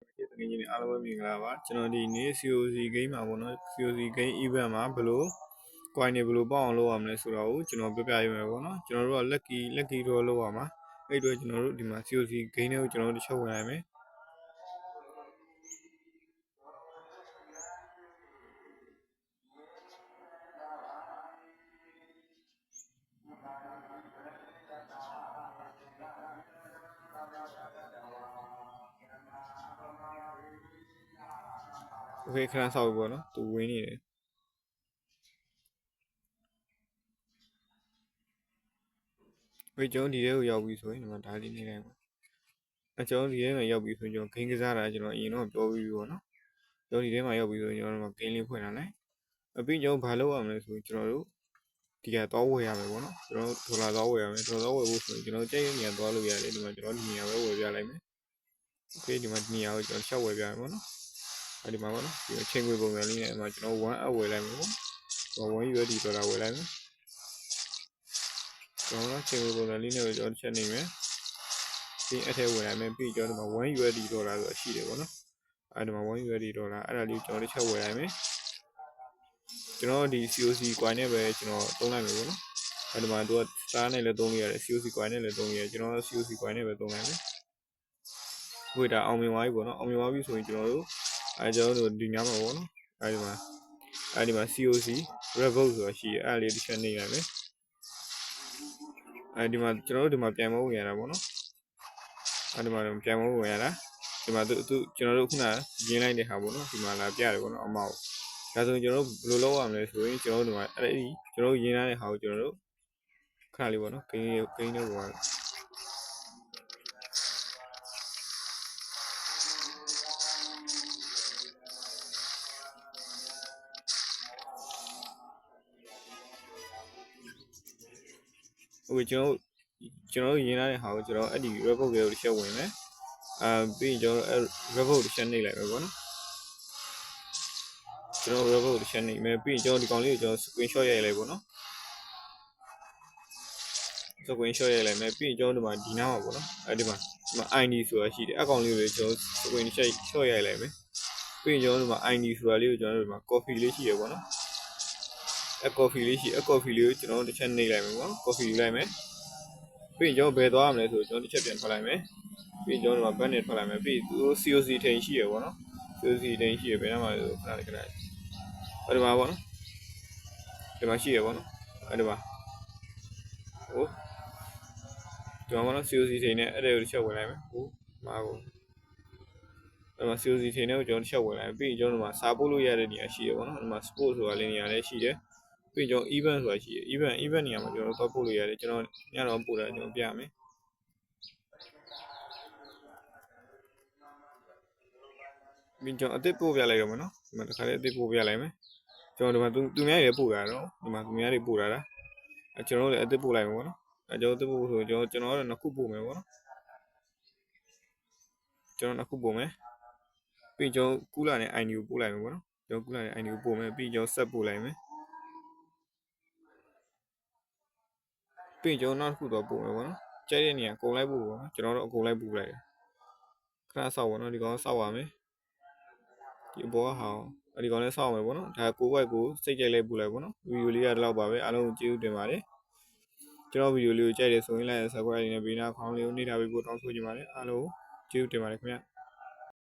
ဒီတကယ်ကြီးအားလုံးပဲမြင်ကြပါကျွန်တော်ဒီနေ့ COC game မှာပေါ့နော် COC game event မှာဘယ်လို coin တွေဘယ်လိုပေါက်အောင်လုပ်ရမလဲဆိုတော့ကျွန်တော်ပြပြရမယ်ပေါ့နော်ကျွန်တော်တို့က lucky draw လုပ်ရမှာအဲ့အတွက်ကျွန်တော်တို့ဒီမှာ COC game တွေကိုကျွန်တော်တို့တစ်ချက်ဝင်ရမယ်โอเคခဏဆောက်ပြီပေါ့နော်သူဝင်နေတယ်ဝေးကျွန်တော်ဒီထဲကိုရောက်ပြီဆိုရင်ဒီမှာဒါလေးနေလိုက်ပါကျွန်တော်ဒီထဲမှာရောက်ပြီဆိုရင်ကျွန်တော် game ကစားတာကျွန်တော်အရင်တော့ပြောပြီးပြီပေါ့နော်ကျွန်တော်ဒီထဲမှာရောက်ပြီဆိုရင်ကျွန်တော်တို့ game လေးဖွင့်လာလိုက်အပြီးကျွန်တော်ဘာလုပ်ရမလဲဆိုရင်ကျွန်တော်တို့ဒီကတော့ဝယ်ရမယ်ပေါ့နော်ကျွန်တော်ဒေါ်လာတော့ဝယ်ရမယ်ဒေါ်လာဝယ်ဖို့ဆိုရင်ကျွန်တော်ကြိတ်ရနေသွားလို့ရတယ်ဒီမှာကျွန်တော်ဒီနေရာပဲဝယ်ပြလိုက်မယ်โอเคဒီမှာဒီနေရာကိုကျွန်တော်ရှောက်ဝယ်ပြမယ်ပေါ့နော်ဒီမှာပေါ့နော်ဒီချင်းခွေပုံစံလေးနဲ့အမှကျွန်တော်1 up ဝယ်လိုက်မယ်ပေါ့1 USD ဒေါ်လာဝယ်လိုက်မယ်ကျွန်တော်ချင်းခွေပုံစံလေးနဲ့ကျွန်တော်ချက်နေမယ်ဒီအထက်ဝယ်ရမယ်ပြီးကျွန်တော်ဒီမှာ1 USD ဒေါ်လာဆိုတာရှိတယ်ပေါ့နော်အဲဒီမှာ1 USD ဒေါ်လာအဲ့ဒါလေးကျွန်တော်တစ်ချက်ဝယ်လိုက်မယ်ကျွန်တော်ဒီ COC coin နဲ့ပဲကျွန်တော်သုံးလိုက်မယ်ပေါ့နော်အဲဒီမှာသူက star နဲ့လည်းသုံးလို့ရတယ် COC coin နဲ့လည်းသုံးလို့ရတယ်ကျွန်တော် COC coin နဲ့ပဲသုံးလိုက်မယ်ဝေးတာအောင်မြင်သွားပြီပေါ့နော်အောင်မြင်သွားပြီဆိုရင်ကျွန်တော်တို့ကျွန်တော်တို့ဒီညမှာပေါ့နော်အဲဒီမှာ COC revolt ဆိုတာရှိတယ်အဲ့လေးတစ်ချက်နေရမယ်ဒီမှာကျွန်တော်တို့ဒီမှာပြန်မဝင်ရတာပေါ့နော်ဒီမှာပြန်မဝင်ရတာဒီမှာသူကျွန်တော်တို့ခုနရင်းလိုက်တဲ့ဟာပေါ့နော်ဒီမှာလာပြတယ်ပေါ့နော်အမောက်ဒါဆိုရင်ကျွန်တော်တို့ဘယ်လိုလုပ်ရမလဲဆိုရင်ကျွန်တော်တို့ဒီမှာအဲ့ဒီကျွန်တော်တို့ရင်းလိုက်တဲ့ဟာကိုကျွန်တော်တို့ခဏလေးပေါ့နော်ဂိမ်းနဲ့ဝင်ဟုတ်ကဲ့ကျွန်တော်ရင်းလိုက်တဲ့ဟာကိုကျွန်တော်အဲ့ဒီ report တွေကိုတစ်ချက်ဝင်မယ်ပြီးရင်ကျွန်တော် report တစ်ချက်နှိပ်လိုက်မယ်ပေါ့နော်ကျွန်တော် report တစ်ချက်နှိပ်မယ်ပြီးရင်ကျွန်တော်ဒီကောင်လေးကိုကျွန်တော် screenshot ရိုက်လိုက်ပေါ့နော် screenshot ရိုက်လိုက်မယ်ပြီးရင်ကျွန်တော်ဒီမှာဒီနားမှာပေါ့နော်ဒီမှာ ID ဆိုတာရှိတယ်အကောင်လေးကိုကျွန်တော် screenshot ရိုက်လိုက်မယ်ပြီးရင်ကျွန်တော်ဒီမှာ ID ဆိုတာလေးကိုကျွန်တော်ဒီမှာ coffee လေးရှိရပေါ့နော်coffee လေးရှိcoffee လေးကိုကျွန်တော်တစ်ချက်နှိပ်လိုက်မယ်ပေါ့ coffee ယူလိုက်မယ်ပြီးရင်ကျွန်တော်ဘယ်သွားရမလဲဆိုကျွန်တော်တစ်ချက်ပြန်ထွက်လိုက်မယ်ပြီးရင်ကျွန်တော်ဒီမှာ back နဲ့ထွက်လိုက်မယ်ပြီးသူ COC ထိန်ရှိရပေါ့နော် COC ထိန်ရှိရဘယ်နားမှာလဲဆိုခဏလေးဒီမှာပေါ့နော်ဒီမှာရှိရပေါ့နော်ဒီမှာဟိုကျွန်တော်ကတော့ COC ထိန်နဲ့အဲ့ဒါကိုတစ်ချက်ဝင်လိုက်မယ်ဟိုမာကိုဒီမှာ COC ထိန်နဲ့ကိုကျွန်တော်တစ်ချက်ဝင်လိုက်ပြီးရင်ကျွန်တော်ဒီမှာစာပို့လို့ရတဲ့နေရာရှိရပေါ့နော်ဒီမှာ sport ဆိုတာလေးနေရာလည်းရှိတယ်ပြီးကျွန်တော် event ဆိုတာရှိတယ် event နေရာမှာကျွန်တော်သွားပို့လို့ရတယ်ကျွန်တော်ညတော့ပို့တာကျွန်တော်ပြမယ်ပြီးကျွန်တော်အသစ်ပို့ပြလိုက်တော့မယ်နော်ဒီမှာတစ်ခါလေးအသစ်ပို့ပြလိုက်မယ်ကျွန်တော်ဒီမှာသူများတွေပို့တာတော့ဒီမှာသူများတွေပို့တာကျွန်တော်တို့လည်းအသစ်ပို့လိုက်မယ်ပေါ့နော်ကျွန်တော်အသစ်ပို့ဆိုကျွန်တော်ကတော့နှစ်ခုပို့မယ်ပေါ့နော်ကျွန်တော်နှစ်ခုပို့မယ်ပြီးကျွန်တော်ကူလာနဲ့ ID ကိုပို့လိုက်မယ်ပေါ့နော်ကျွန်တော်ကူလာနဲ့ ID ကိုပို့မယ်ပြီးကျွန်တော်ဆက်ပို့လိုက်မယ်ပြီးကျွန်တော်နောက်တစ်ခုတော့ပို့မယ်ပေါ့နော်ကြိုက်တဲ့နေရာအကုန်လိုက်ပို့ပေါ့နော်ကျွန်တော်တို့အကုန်လိုက်ပို့လိုက်တယ်ခဏဆောက်ပေါ့နော်ဒီကောင်ဆောက်ပါမယ်ဒီအပေါ်ကဟာဒီကောင်လည်းဆောက်အောင်ပဲပေါ့နော်ဒါကိုဝိုက်ကိုစိတ်ကြိုက်လိုက်ပို့လိုက်ပေါ့နော်ဗီဒီယိုလေးကဒီလောက်ပါပဲအားလုံးကိုကျေးဇူးတင်ပါတယ်ကျွန်တော်ဗီဒီယိုလေးကိုကြိုက်တယ်ဆိုရင် like subscribe နဲ့ဘေးနားခေါင်းလေးကိုနှိပ်ထားပြီးပို့တောင်းဆိုချင်ပါတယ်အားလုံးကျေးဇူးတင်ပါတယ်ခင်ဗျ